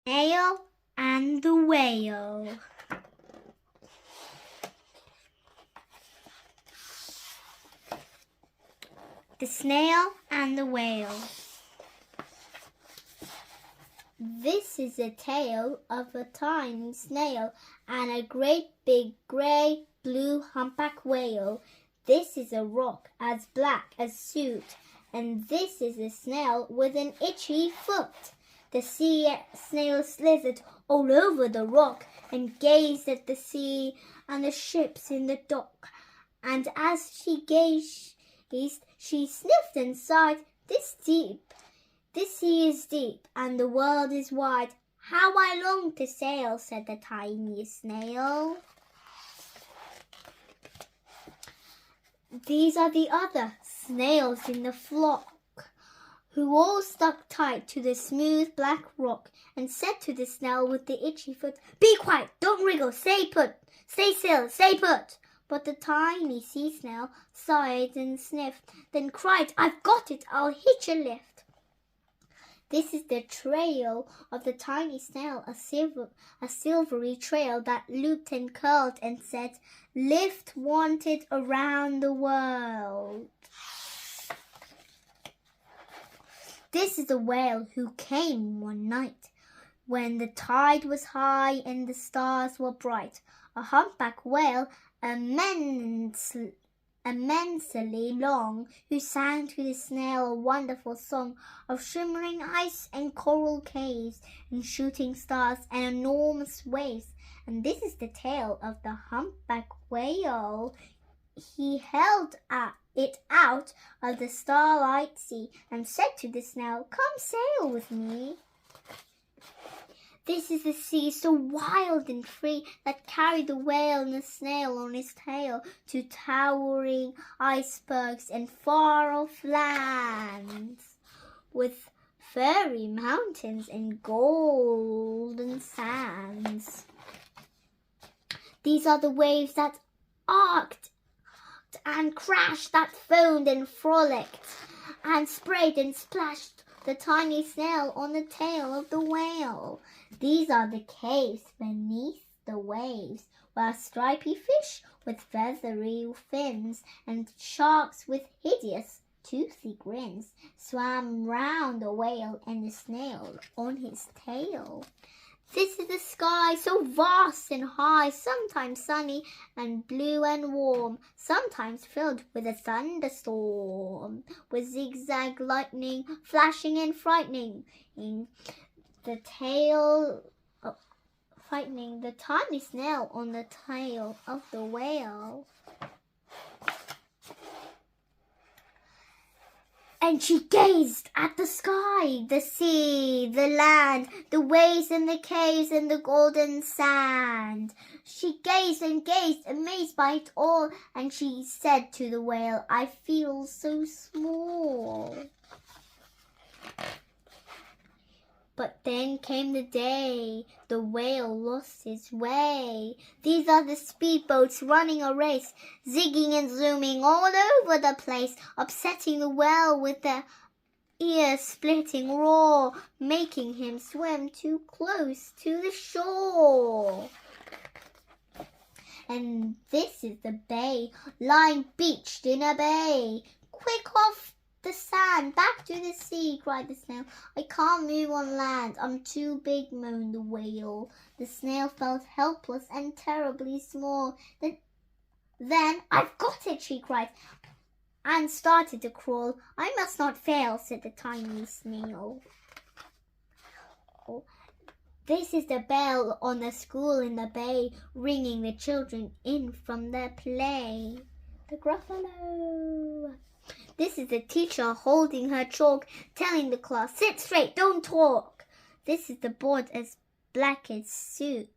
Snail and the Whale. The Snail and the Whale. This is a tale of a tiny snail and a great big grey blue humpback whale. This is a rock as black as soot, and this is a snail with an itchy foot. The sea snail slithered all over the rock and gazed at the sea and the ships in the dock. And as she gazed, she sniffed and sighed, This sea is deep, and the world is wide. How I long to sail, said the tiny snail. These are the other snails in the flock, who all stuck tight to the smooth black rock and said to the snail with the itchy foot, Be quiet, don't wriggle, stay put, stay still, stay put. But the tiny sea snail sighed and sniffed, then cried, I've got it, I'll hitch a lift. This is the trail of the tiny snail, a silvery trail that looped and curled and said, Lift wanted around the world. This is a whale who came one night when the tide was high and the stars were bright. A humpback whale, immensely long, who sang to the snail a wonderful song of shimmering ice and coral caves and shooting stars and enormous waves. And this is the tale of the humpback whale. He held it out of the starlight sea and said to the snail, Come sail with me. This is the sea so wild and free that carried the whale and the snail on his tail to towering icebergs and far-off lands, with fairy mountains and golden sands. These are the waves that arced and crashed, that foamed and frolicked and sprayed and splashed the tiny snail on the tail of the whale. These are the caves beneath the waves, where stripy fish with feathery fins and sharks with hideous toothy grins swam round the whale and the snail on his tail. This is the sky so vast and high, sometimes sunny and blue and warm, sometimes filled with a thunderstorm, with zigzag lightning flashing and frightening the tiny snail on the tail of the whale. And she gazed at the sky, the sea, the land, the waves and the caves and the golden sand. She gazed and gazed, amazed by it all, and she said to the whale, I feel so small. But then came the day the whale lost his way. These are the speedboats running a race, zigging and zooming all over the place, upsetting the whale with their ear-splitting roar, making him swim too close to the shore. And this is the bay, lying beached in a bay. Quick off the sand, back to the sea, cried the snail. I can't move on land, I'm too big, moaned the whale. The snail felt helpless and terribly small. Then I've got it, she cried, and started to crawl. I must not fail, said the tiny snail. This is the bell on the school in the bay, ringing the children in from their play. The Gruffalo. This is the teacher holding her chalk, telling the class, sit straight, don't talk. This is the board as black as soot.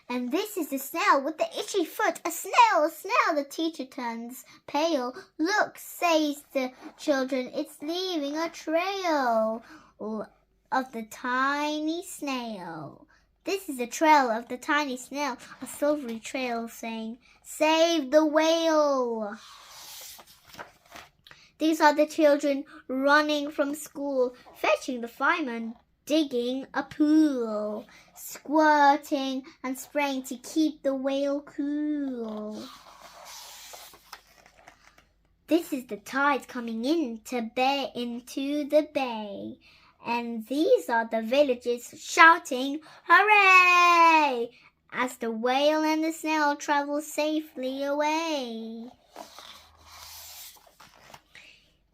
And this is the snail with the itchy foot. A snail, the teacher turns pale. Look, says the children, it's leaving a trail of the tiny snail. This is the trail of the tiny snail, a silvery trail saying, Save the whale. These are the children running from school, fetching the fireman digging a pool, squirting and spraying to keep the whale cool. This is the tide coming into the bay, and these are the villagers shouting, "Hooray!" as the whale and the snail travel safely away.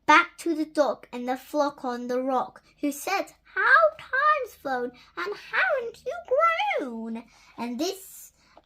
Back to the dock and the flock on the rock, who said, "How time's flown, and haven't you grown?"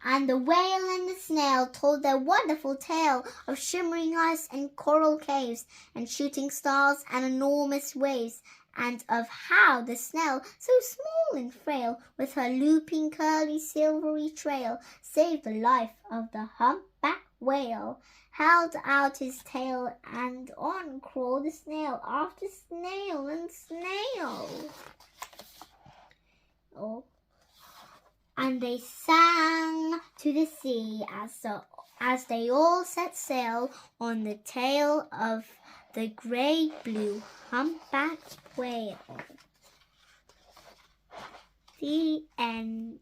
And the whale and the snail told their wonderful tale of shimmering ice and coral caves, and shooting stars and enormous waves, and of how the snail, so small and frail, with her looping curly silvery trail, saved the life of the humpback whale, held out his tail, and on crawled the snail after snail and snail. Oh. And they sang to the sea as they all set sail on the tail of the grey-blue humpbacked whale. The end.